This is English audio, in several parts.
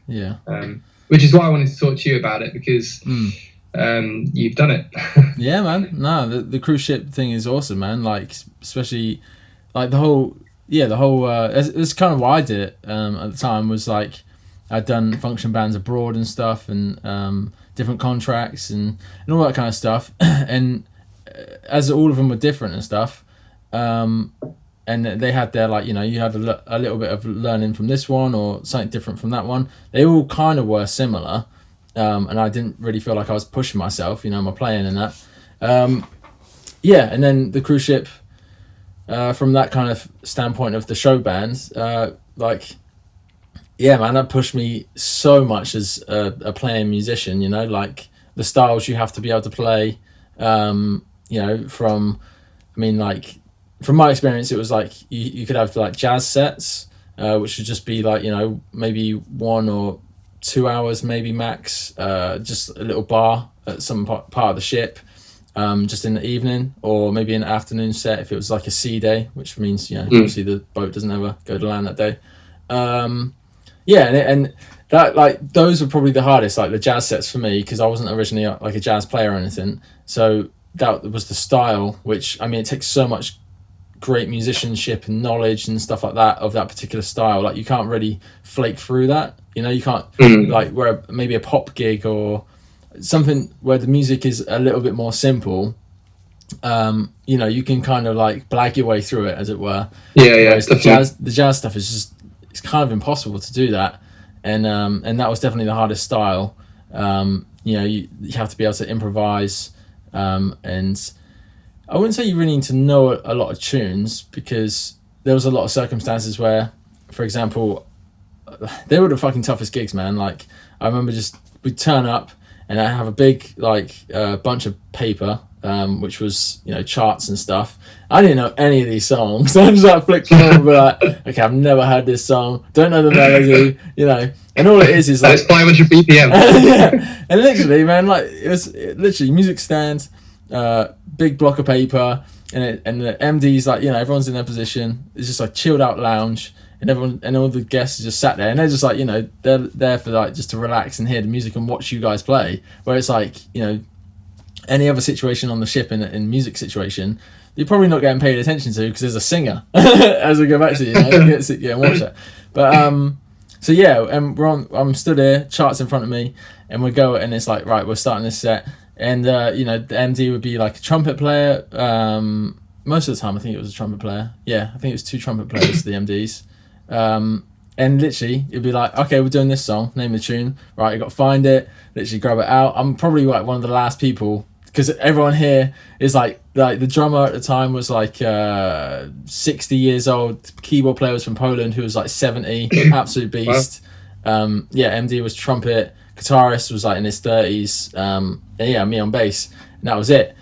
Yeah. Which is why I wanted to talk to you about it, because you've done it. Yeah, man. No, the cruise ship thing is awesome, man. Like, especially like the whole it's kind of why I did it at the time, was like I'd done function bands abroad and stuff, and different contracts and all that kind of stuff. And as all of them were different and stuff, and they had their, like, you had a little bit of learning from this one or something different from that one. They all kind of were similar, and I didn't really feel like I was pushing myself, my playing and that. And then the cruise ship, from that kind of standpoint of the show bands, man, that pushed me so much as a playing musician, like the styles you have to be able to play, from my experience, it was like you could have like jazz sets, which would just be like, maybe 1 or 2 hours, maybe max, just a little bar at some part of the ship, just in the evening, or maybe an afternoon set if it was like a sea day, which means, obviously the boat doesn't ever go to land that day. And that, like, those were probably the hardest, like the jazz sets for me, because I wasn't originally like a jazz player or anything. So that was the style, which, it takes so much great musicianship and knowledge and stuff like that of that particular style. Like, you can't really flake through that, you can't like where maybe a pop gig or something where the music is a little bit more simple, you can kind of like blag your way through it, as it were. Whereas the jazz stuff is just, it's kind of impossible to do that, and that was definitely the hardest style. You have to be able to improvise, and I wouldn't say you really need to know a lot of tunes, because there was a lot of circumstances where, for example, they were the fucking toughest gigs, man. Like, I remember we'd turn up and I have a big bunch of paper, which was charts and stuff. I didn't know any of these songs, so I'm just like flicking over and be like, okay, I've never heard this song, don't know the melody, and all it is like, it's 500 BPM. Yeah, and literally, man, like, it was literally music stand, big block of paper, and the MD's like, everyone's in their position. It's just like chilled out lounge, and everyone and all the guests just sat there, and they're just like, they're there for like just to relax and hear the music and watch you guys play. Where it's like, any other situation on the ship in music situation, you're probably not getting paid attention to, because there's a singer. As we go back to, get and watch that. But so yeah, and I'm stood here, charts in front of me, and we go, and it's like, right, we're starting this set, and the MD would be like a trumpet player. Most of the time, I think it was a trumpet player. Yeah, I think it was 2 trumpet players, the MDs. And literally, it'd be like, okay, we're doing this song, name the tune, right, you got to find it, literally grab it out. I'm probably like one of the last people, because everyone here is like the drummer at the time was like 60 years old, keyboard player was from Poland who was like 70, absolute beast. MD was trumpet, guitarist was like in his 30s, and me on bass, and that was it.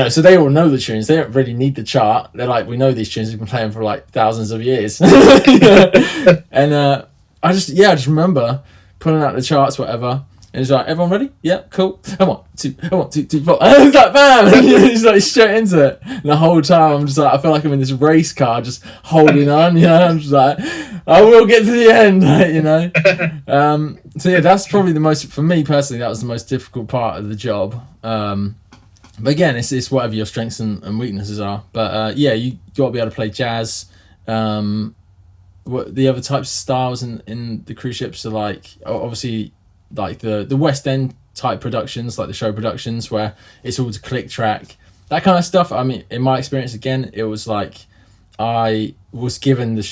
So they all know the tunes. They don't really need the chart. They're like, we know these tunes. We've been playing for like thousands of years. And I just remember pulling out the charts, whatever. And it's like, everyone ready? Yeah, cool. I want two, 4. And it's like, bam! And he's like straight into it. And the whole time I'm just like, I feel like I'm in this race car, just holding on. I'm just like, I will get to the end. So yeah, that's probably the most, for me personally, that was the most difficult part of the job. But again, it's whatever your strengths and weaknesses are. But you got to be able to play jazz. What the other types of styles in the cruise ships are like, obviously, like the West End type productions, like the show productions, where it's all to click track, that kind of stuff. In my experience, again, it was like I was given the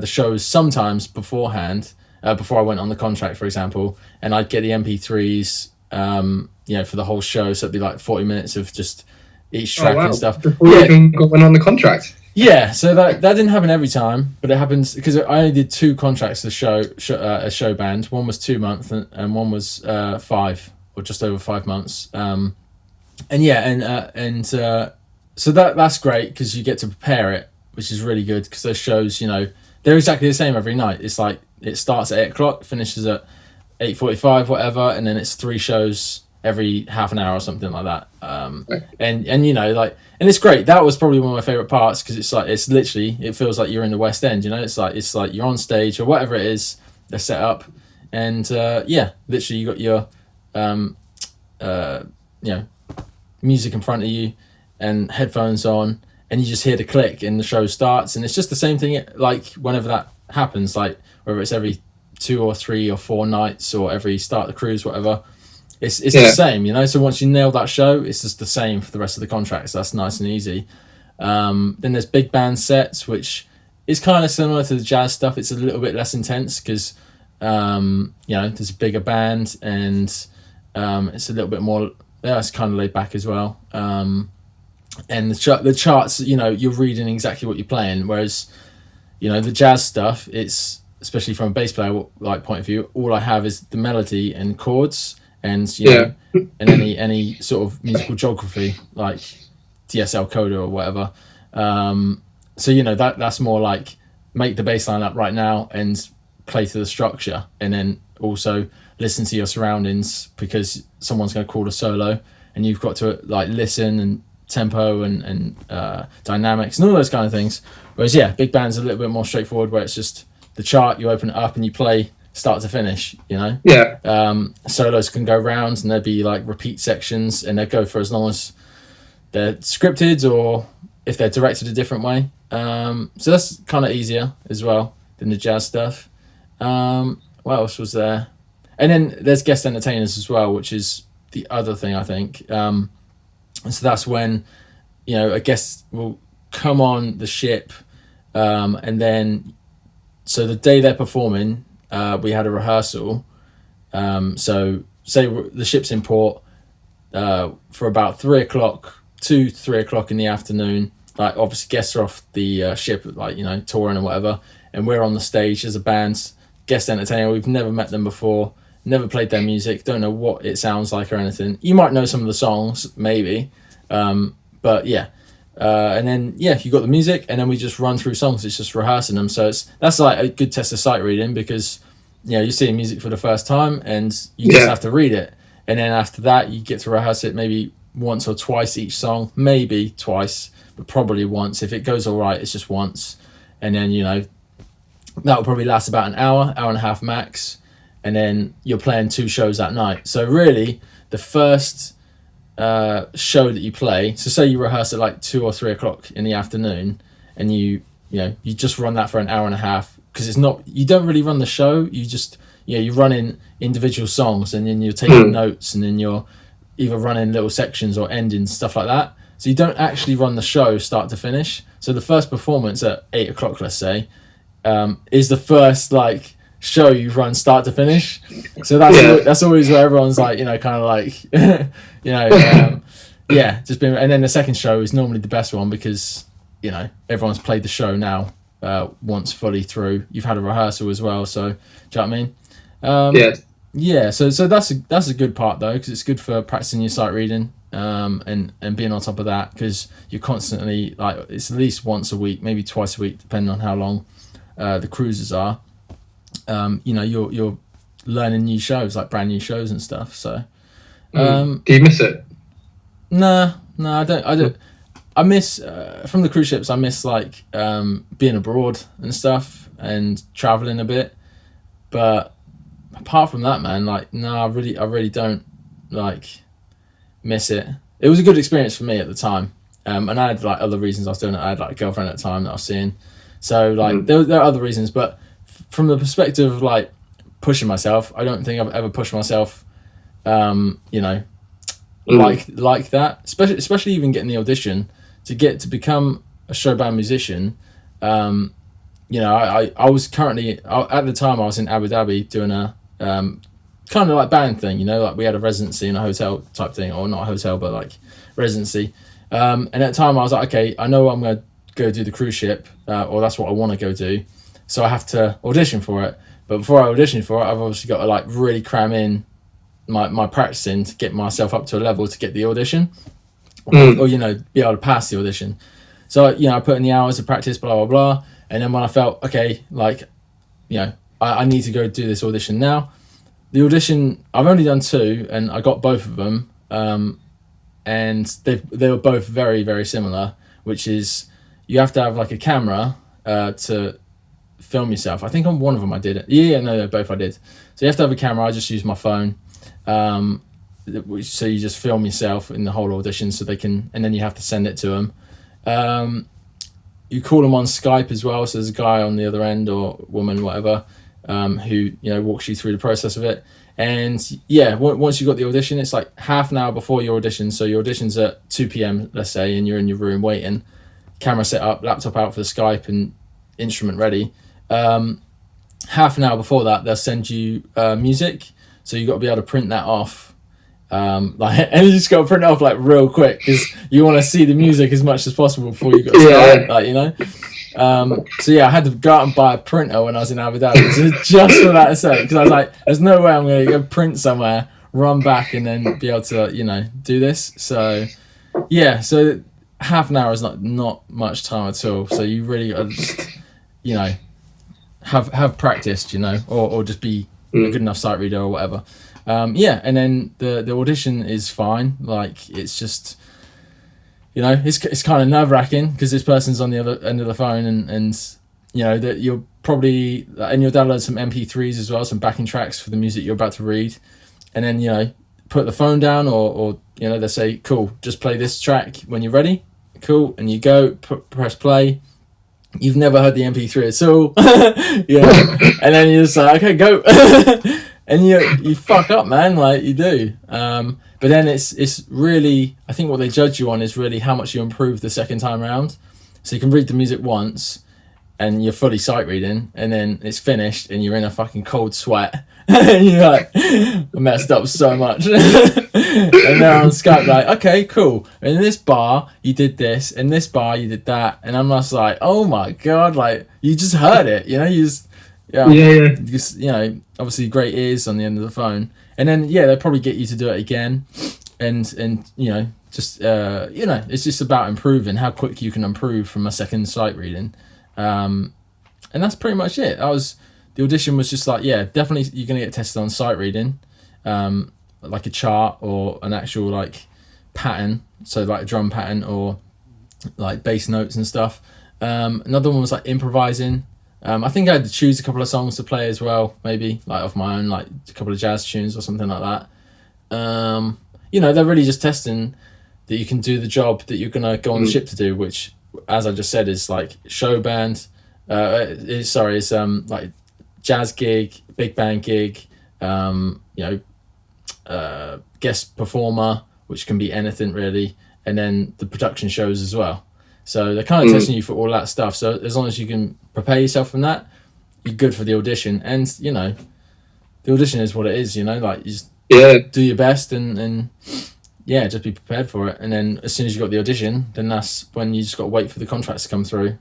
shows sometimes beforehand, before I went on the contract, for example, and I'd get the MP3s. For the whole show, so it'd be like 40 minutes of just each track and stuff. Before you even went on the contract? Yeah, so that didn't happen every time, but it happens because I only did 2 contracts a show band. One was 2 months and one was 5 or just over 5 months. So that's great because you get to prepare it, which is really good, because those shows, they're exactly the same every night. It's like it starts at 8:00, finishes at 8:45, whatever, and then it's 3 shows every half an hour or something like that. And it's great. That was probably one of my favorite parts, because it's literally, it feels like you're in the West End. It's like you're on stage or whatever it is, they're set up, and literally you got your music in front of you and headphones on, and you just hear the click and the show starts, and it's just the same thing like whenever that happens, like whether it's every 2 or 3 or 4 nights or every start of the cruise, whatever. It's the same, so once you nail that show, it's just the same for the rest of the contract, so that's nice and easy. Then there's big band sets, which is kind of similar to the jazz stuff. It's a little bit less intense because there's a bigger band, and it's a little bit more, it's kind of laid back as well. And the charts, you're reading exactly what you're playing, whereas the jazz stuff, it's, especially from a bass player like point of view, all I have is the melody and chords, and and any sort of musical geography like DSL coder or whatever. So that's more like make the bass line up right now and play to the structure, and then also listen to your surroundings because someone's going to call a solo, and you've got to like listen and tempo and dynamics and all those kind of things. Whereas big band's a little bit more straightforward, where it's just the chart, you open it up and you play start to finish. Solos can go round, and there'd be like repeat sections, and they'd go for as long as they're scripted or if they're directed a different way. So that's kind of easier as well than the jazz stuff. What else was there? And then there's guest entertainers as well, which is the other thing, I think. So that's when a guest will come on the ship, and then so the day they're performing, we had a rehearsal. So say the ship's in port for about 3 o'clock to 3 o'clock in the afternoon. Like obviously guests are off the ship, like touring or whatever, and we're on the stage as a band, guest entertainer. We've never met them before, never played their music, don't know what it sounds like or anything. You might know some of the songs, maybe, but and then you got the music, and then we just run through songs. It's just rehearsing them. So that's like a good test of sight reading, because you're seeing music for the first time, and you just have to read it. And then after that, you get to rehearse it maybe once or twice each song, maybe twice, but probably once. If it goes all right, it's just once. And then that will probably last about an hour and a half max, and then you're playing 2 shows that night. So really the first show that you play, so say you rehearse at like 2 or 3 o'clock in the afternoon, and you just run that for an hour and a half, because it's not, you don't really run the show, you just you run in individual songs, and then you're taking notes, and then you're either running little sections or endings, stuff like that. So you don't actually run the show start to finish. So the first performance at 8 o'clock, let's say, is the first like show you run start to finish. So that's always where everyone's like, kind of like, just being. And then the second show is normally the best one, because everyone's played the show now once fully through. You've had a rehearsal as well. So do you know what I mean? So that's a good part though, because it's good for practicing your sight reading, and being on top of that, because you're constantly like, it's at least once a week, maybe twice a week, depending on how long the cruises are. You're learning new shows, like brand new shows and stuff. So do you miss it? No, I don't. I miss from the cruise ships, I miss like being abroad and stuff and traveling a bit, but apart from that, man, like, no, I really don't like miss it. It was a good experience for me at the time, and I had like other reasons I was doing it. I had like a girlfriend at the time that I was seeing, so like there are other reasons. But from the perspective of like pushing myself, I don't think I've ever pushed myself, like that. Especially even getting the audition to become a show band musician. I was currently at the time I was in Abu Dhabi doing a kind of like band thing, like we had a residency in a hotel type thing, or not a hotel but like residency, and at the time I was like, okay, I know I'm gonna go do the cruise ship, or that's what I want to go do, so I have to audition for it. But before I audition for it, I've obviously got to like really cram in my practicing to get myself up to a level to get the audition, or be able to pass the audition. So I put in the hours of practice, blah blah blah, and then when I felt okay, like I need to go do this audition now. The audition, I've only done 2, and I got both of them, and they were both very, very similar, which is you have to have like a camera to film yourself. I think on one of them I did it. No, both I did. So you have to have a camera. I just use my phone. So you just film yourself in the whole audition, so they can, and then you have to send it to them. You call them on Skype as well, so there's a guy on the other end, or woman, whatever, who walks you through the process of it. And yeah, once you got the audition, it's like half an hour before your audition. So your audition's at 2 p.m, let's say, and you're in your room waiting, camera set up, laptop out for the Skype, and instrument ready. Half an hour before that, they'll send you music, so you got to be able to print that off. And you just got to print it off like real quick, because you want to see the music as much as possible before you got to start. So yeah, I had to go out and buy a printer when I was in Abu Dhabi just for that sake, because I was like, there's no way I'm going to go print somewhere, run back, and then be able to do this. So yeah, so half an hour is not much time at all. So you really got to just have practiced, or just be a good enough sight reader or whatever. And then the audition is fine. Like, it's just, it's kind of nerve-wracking, because this person's on the other end of the phone, and that you'll probably, and you'll download some MP3s as well, some backing tracks for the music you're about to read, and then put the phone down, or they say, cool, just play this track when you're ready. Cool, and you go press play. You've never heard the MP3 at all, and then you're just like, okay, go. And you fuck up, man, like you do. But then it's really, I think what they judge you on is really how much you improve the second time around. So you can read the music once, and you're fully sight reading, and then it's finished, and you're in a fucking cold sweat, and you're like, I messed up so much. And they're on Skype like, okay, cool. And in this bar you did this, in this bar you did that, and I'm just like, oh my god, like you just heard it, you just. Just, obviously great ears on the end of the phone, and then they'll probably get you to do it again, and just it's just about improving, how quick you can improve from a second sight reading, and that's pretty much it. The audition was just like, definitely you're gonna get tested on sight reading, like a chart or an actual like pattern, so like a drum pattern or like bass notes and stuff. Another one was like improvising. I think I had to choose a couple of songs to play as well, maybe like off my own, like a couple of jazz tunes or something like that. They're really just testing that you can do the job that you're gonna go on the ship to do, which, as I just said, is like show band. It's like jazz gig, big band gig. Guest performer, which can be anything really, and then the production shows as well. So they're kind of testing you for all that stuff. So as long as you can prepare yourself from that, you're good for the audition. And, the audition is what it is, like you just do your best and just be prepared for it. And then as soon as you got the audition, then that's when you just got to wait for the contracts to come through,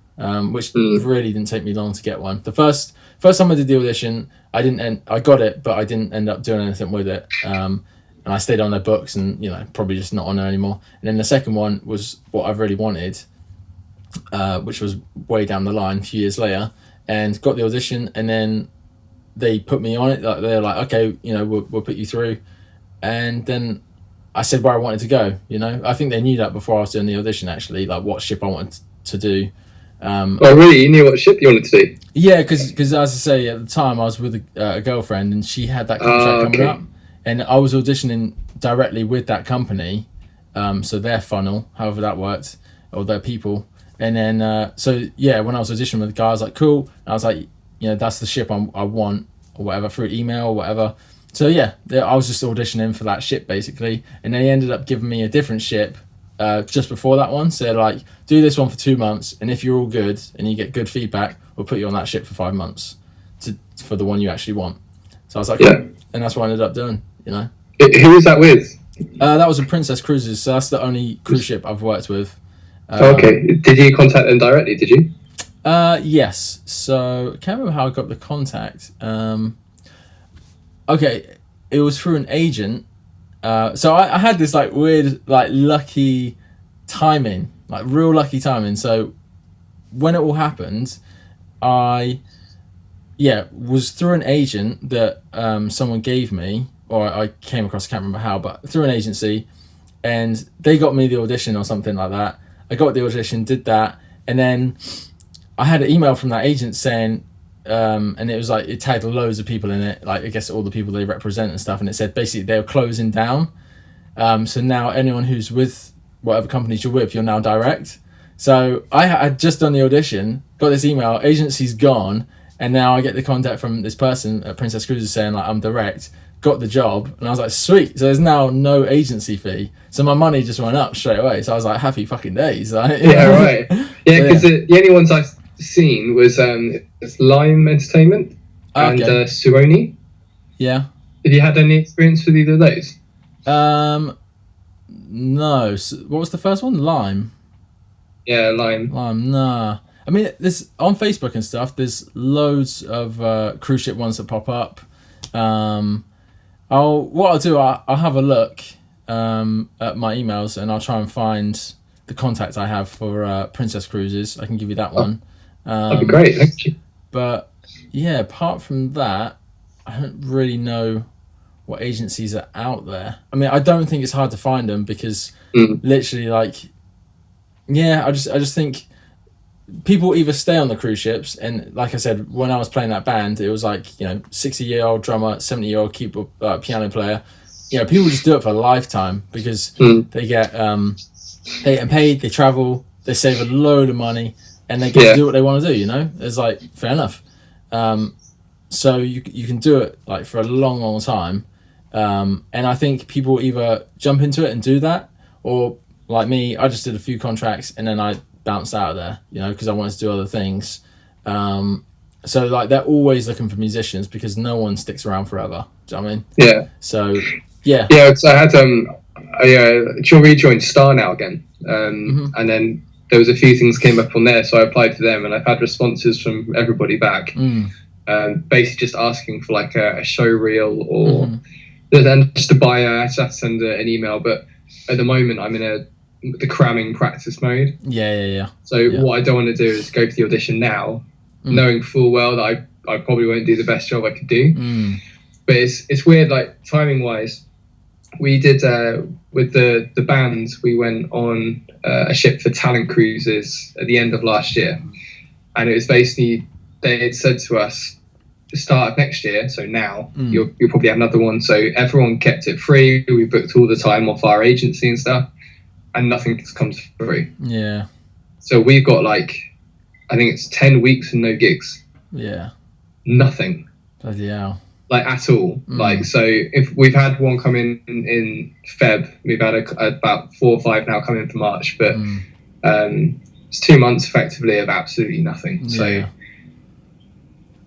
which really didn't take me long to get one. The first time I did the audition, I got it, but I didn't end up doing anything with it. And I stayed on their books and, probably just not on there anymore. And then the second one was what I really wanted, which was way down the line a few years later, and got the audition, and then they put me on it. Like, they're like, okay, we'll put you through. And then I said where I wanted to go. I think they knew that before I was doing the audition, actually, like what ship I wanted to do. Oh really? You knew what ship you wanted to do? Yeah, because as I say, at the time I was with a girlfriend, and she had that contract coming up, and I was auditioning directly with that company, so their funnel, however that worked, or their people. And then, when I was auditioning with the guy, I was like, cool. And I was like, that's the ship I want, or whatever, through email or whatever. So, I was just auditioning for that ship, basically. And they ended up giving me a different ship just before that one. So, they're like, do this one for 2 months. And if you're all good and you get good feedback, we'll put you on that ship for 5 months for the one you actually want. So, I was like, and that's what I ended up doing, Who was that with? That was a Princess Cruises. So, that's the only cruise ship I've worked with. Okay. Did you contact them directly, did you? Yes. So I can't remember how I got the contact. Okay, it was through an agent. So I had this like weird, like lucky timing, like real lucky timing. So when it all happened, I was through an agent that someone gave me, or I came across, I can't remember how, but through an agency, and they got me the audition or something like that. I got the audition, did that, and then I had an email from that agent saying, and it was like it tagged loads of people in it, like I guess all the people they represent and stuff, and it said basically they were closing down. So now anyone who's with whatever companies you're with, you're now direct. So I had just done the audition, got this email, agency's gone, and now I get the contact from this person at Princess Cruises saying like I'm direct, got the job, and I was like sweet. So there's now no agency fee, so my money just went up straight away. So I was like happy fucking days. Right? Yeah, right. Yeah, because the only ones I've seen was Lime Entertainment and Suoni. Yeah. Have you had any experience with either of those? No. So what was the first one? Lime. Yeah, Lime. Nah. I mean, there's on Facebook and stuff. There's loads of cruise ship ones that pop up. I'll have a look at my emails, and I'll try and find the contact I have for Princess Cruises. I can give you that one. That'd be great. Thank you. But yeah, apart from that, I don't really know what agencies are out there. I mean, I don't think it's hard to find them because literally, like, yeah, I just think people either stay on the cruise ships, and like I said, when I was playing that band, it was like, 60-year-old drummer, 70-year-old keyboard piano player. People just do it for a lifetime because they get paid, they travel, they save a load of money, and they get to do what they want to do. It's like fair enough. So you can do it like for a long time, and I think people either jump into it and do that, or like me, I just did a few contracts and then I bounced out of there, because I wanted to do other things. So like they're always looking for musicians because no one sticks around forever. Do you know what I mean? Yeah. So yeah. Yeah. So I had I rejoined Star now again, and then there was a few things came up on there, so I applied to them, and I've had responses from everybody back, basically just asking for like a show reel or then just a bio. I just have to send an email, but at the moment I'm in the cramming practice mode. Yeah. So what I don't want to do is go to the audition now, knowing full well that I probably won't do the best job I could do. But it's weird, like timing wise. We did with the bands. We went on a ship for talent cruises at the end of last year, and it was basically they had said to us the start of next year. So now you'll probably have another one. So everyone kept it free. We booked all the time off our agency and stuff, and nothing comes through. Yeah. So we've got like, I think it's 10 weeks and no gigs. Yeah. Nothing. Bloody hell. Like at all. Like, so if we've had one come in Feb, we've had about 4 or 5 now come in for March, but it's 2 months effectively of absolutely nothing. So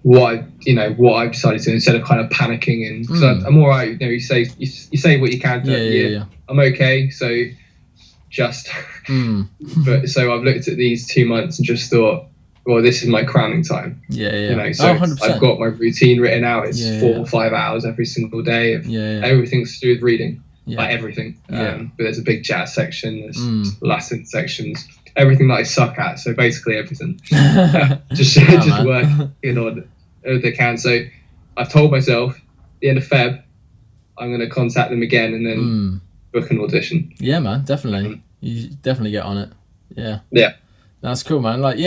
what I've decided to do, instead of kind of panicking, and because I'm all right, you say what you can throughout the year. I'm okay. So just but so I've looked at these 2 months and just thought, well, this is my cramming time. So I've got my routine written out. It's 4 or 5 hours every single day of everything's to do with reading, like everything. But there's a big jazz section, there's Latin sections, everything that I suck at. So basically everything. Just working on everything I can. So I've told myself at the end of Feb, I'm going to contact them again and then book an audition. Yeah, man, definitely. You definitely get on it. Yeah. That's cool, man. Like,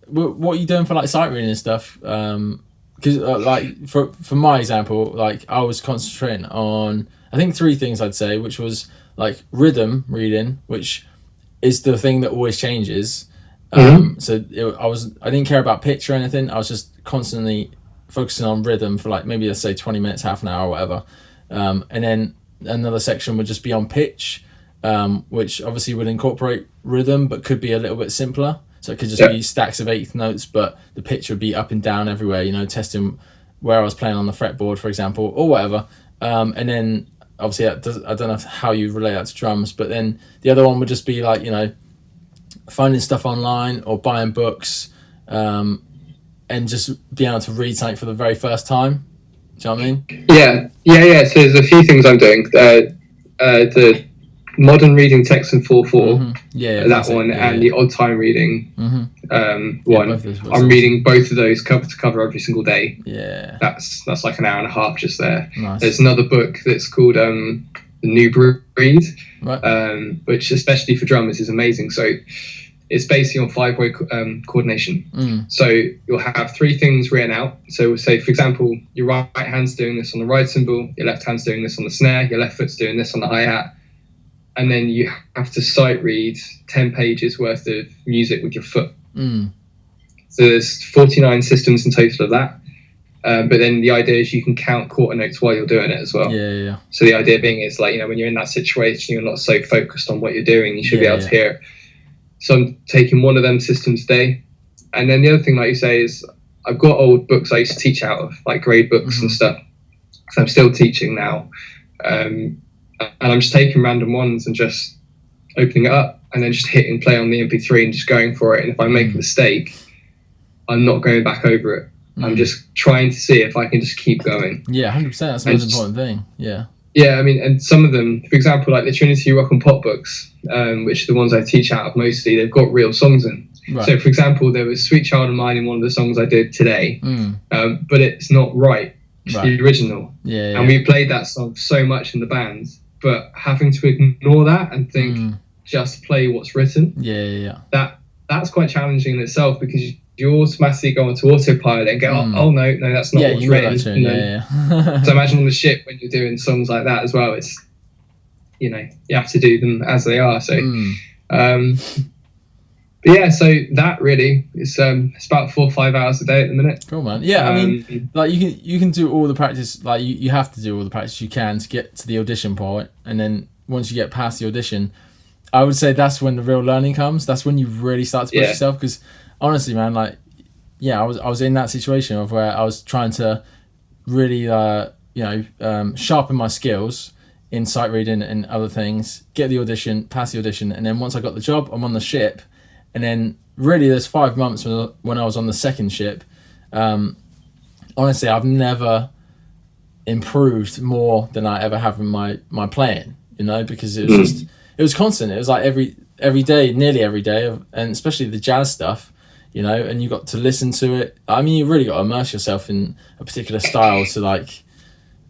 what are you doing for like sight reading and stuff? Because like for my example, like I was concentrating on I think 3 things I'd say, which was like rhythm reading, which is the thing that always changes. So I didn't care about pitch or anything. I was just constantly focusing on rhythm for like maybe let's say 20 minutes, half an hour, or whatever. And then another section would just be on pitch, which obviously would incorporate rhythm, but could be a little bit simpler. So it could just be stacks of 8th notes, but the pitch would be up and down everywhere, testing where I was playing on the fretboard, for example, or whatever. And then obviously I don't know how you relate that to drums, but then the other one would just be like, finding stuff online or buying books, and just being able to read something for the very first time. Do you know what I mean? Yeah. So there's a few things I'm doing. The modern reading text in 4/4, that one, and the odd time reading one. I'm reading both of those cover to cover every single day. Yeah, that's like an hour and a half just there. Nice. There's another book that's called The New Breed, right. Which especially for drummers is amazing. So it's basically on 5-way coordination. So you'll have 3 things written out. So say, for example, your right hand's doing this on the ride cymbal, your left hand's doing this on the snare, your left foot's doing this on the hi-hat. And then you have to sight read 10 pages worth of music with your foot. So there's 49 systems in total of that. But then the idea is you can count quarter notes while you're doing it as well. Yeah. So the idea being is like, when you're in that situation, you're not so focused on what you're doing, you should be able to hear it. So I'm taking one of them systems a day. And then the other thing, like you say, is I've got old books I used to teach out of, like grade books and stuff. So I'm still teaching now. And I'm just taking random ones and just opening it up and then just hitting play on the MP3 and just going for it. And if I make a mistake, I'm not going back over it. I'm just trying to see if I can just keep going. Yeah, 100%. That's the most important thing. Yeah. Yeah, I mean, and some of them, for example, like the Trinity Rock and Pop books, which are the ones I teach out of mostly, they've got real songs in. Right. So, for example, there was Sweet Child of Mine in one of the songs I did today, but it's not right. It's the original. Yeah. And we played that song so much in the band, but having to ignore that and think, just play what's written. Yeah. That's quite challenging in itself, because you automatically go onto autopilot and go, oh no, that's not what's written. So imagine on the ship when you're doing songs like that as well, it's, you have to do them as they are. So, but yeah, so that really is it's about 4 or 5 hours a day at the minute. Cool, man. Yeah, I mean, like you can do all the practice, like you have to do all the practice you can to get to the audition point, and then once you get past the audition, I would say that's when the real learning comes. That's when you really start to push yourself, because honestly, man, like, I was in that situation of where I was trying to really, sharpen my skills in sight reading and other things, get the audition, pass the audition, and then once I got the job, I'm on the ship, and then really there's 5 months when I was on the second ship. Honestly, I've never improved more than I ever have in my playing, because it was it was constant. It was like every day, nearly every day, and especially the jazz stuff, and you got to listen to it. I mean, you really got to immerse yourself in a particular style to like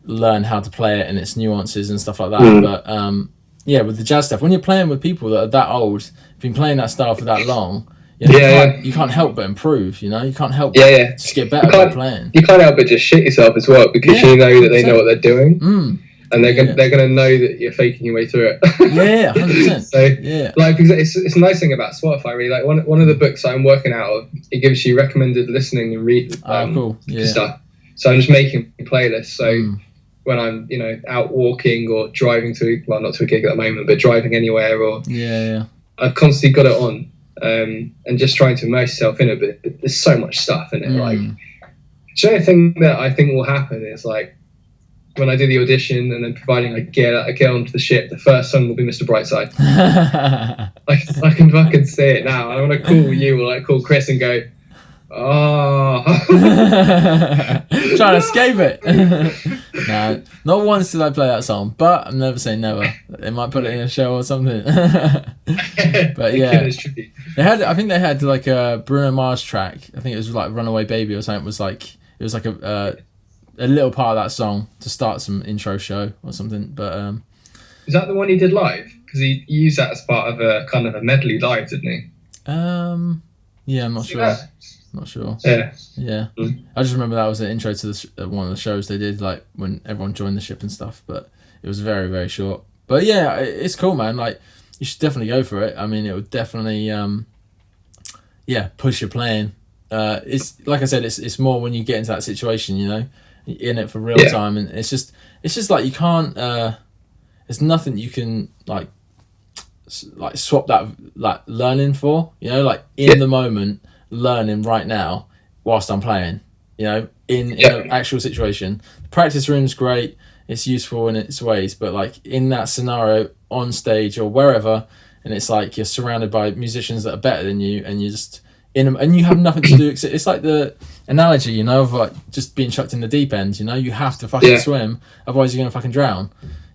learn how to play it and its nuances and stuff like that. But with the jazz stuff, when you're playing with people that are that old, been playing that style for that long, you can't help but improve. You can't help but just get better by playing. You can't help but just shit yourself as well, because you know that they know what they're doing. And they're gonna know that you're faking your way through it. 100%. So like, it's a nice thing about Spotify, really. Like one of the books I'm working out of, it gives you recommended listening and read stuff. So I'm just making playlists. So when I'm out walking or driving not to a gig at the moment, but driving anywhere, or I've constantly got it on, and just trying to immerse yourself in it. But there's so much stuff in it. Like, the only thing that I think will happen is like, when I do the audition, and then providing I get onto the ship, the first song will be Mr. Brightside. I can fucking see it now. I want to call you, or like call Chris and go, trying to escape it. No, not once did I play that song, but I'm never saying never. They might put it in a show or something. But yeah, I think they had like a Bruno Mars track. I think it was like Runaway Baby or something. It was like a little part of that song to start some intro show or something. But is that the one he did live? Because he used that as part of a kind of a medley live, didn't he? I'm not sure. Not sure. Yeah. I just remember that was an intro to one of the shows they did, like when everyone joined the ship and stuff. But it was very, very short. But yeah, it's cool, man. Like, you should definitely go for it. I mean, it would definitely push your playing. It's like I said, it's more when you get into that situation, in it for real time, and it's just like you can't. There's nothing you can like swap that like learning for. Like in the moment, learning right now whilst I'm playing. In an actual situation, the practice room's great. It's useful in its ways, but like in that scenario on stage or wherever, and it's like you're surrounded by musicians that are better than you, and you just and you have nothing to do except it's like the analogy, of like just being chucked in the deep end. You have to fucking swim, otherwise you're gonna fucking drown.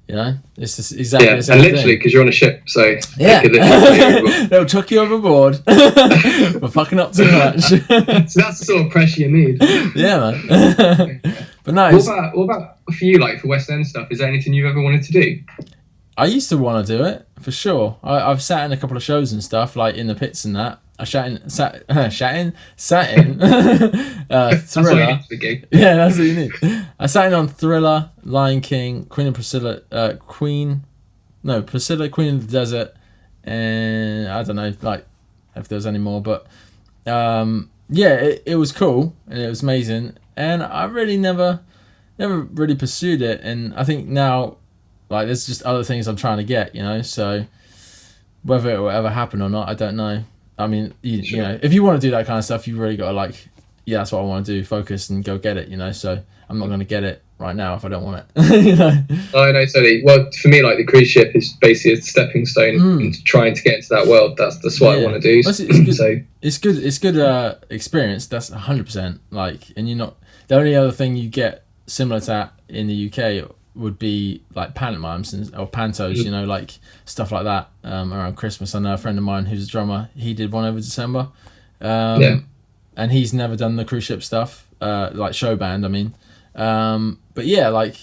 It's just exactly the same and literally because you're on a ship, so they'll chuck you overboard for fucking up too much. So that's the sort of pressure you need. Man. But no. What about for you, like for West End stuff? Is there anything you've ever wanted to do? I used to want to do it for sure. I've sat in a couple of shows and stuff, like in the pits and that. I sat in Thriller. Yeah, that's what you need. I sat in on Thriller, Lion King, Priscilla, Queen of the Desert, and I don't know, like if there's any more, but it was cool and it was amazing, and I really never really pursued it, and I think now, like, there's just other things I'm trying to get, you know, so whether it will ever happen or not, I don't know. I mean, you know, if you want to do that kind of stuff, you really got to, like, yeah, that's what I want to do, focus and go get it, you know, so I'm not going to get it right now if I don't want it, you know. I know, totally. Well, for me, like, the cruise ship is basically a stepping stone into trying to get into that world. That's what I want to do. Well, it's good experience, that's 100%, like, and you're not, the only other thing you get similar to that in the UK would be like pantomimes or pantos, you know, like stuff like that around Christmas. I know a friend of mine who's a drummer, he did one over December, and he's never done the cruise ship stuff, like show band, I mean, but yeah, like,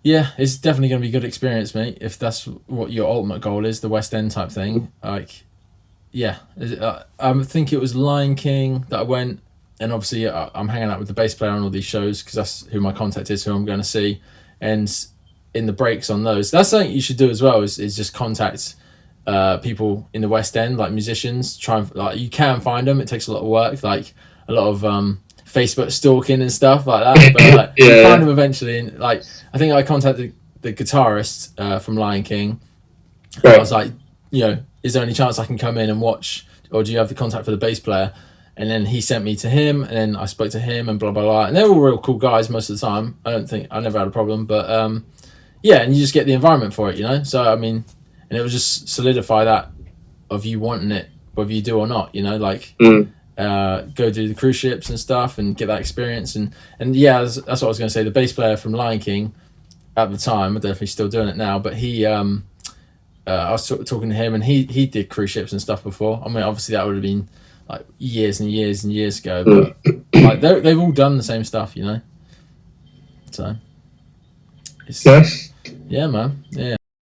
yeah, it's definitely going to be a good experience, mate, if that's what your ultimate goal is, the West End type thing. Like, yeah, I think it was Lion King that I went. And obviously, I'm hanging out with the bass player on all these shows because that's who my contact is, who I'm going to see. And in the breaks on those, that's something you should do as well. Is just contact people in the West End, like musicians. Try and, like, you can find them. It takes a lot of work, like a lot of Facebook stalking and stuff like that. But like, you find them eventually. And like, I think I contacted the guitarist from Lion King. Right. I was like, you know, is there any chance I can come in and watch, or do you have the contact for the bass player? And then he sent me to him, and then I spoke to him, and blah blah blah. And they're all real cool guys most of the time. I never had a problem, but yeah, and you just get the environment for it, you know. So I mean, and it will just solidify that of you wanting it, whether you do or not, you know. Like go do the cruise ships and stuff, and get that experience. And yeah, that's what I was going to say. The bass player from Lion King at the time, I don't know if he's still doing it now, but he I was talking to him, and he did cruise ships and stuff before. I mean, obviously that would have been like years and years and years ago, but like they've all done the same stuff, you know. So it's, yeah, man, yeah.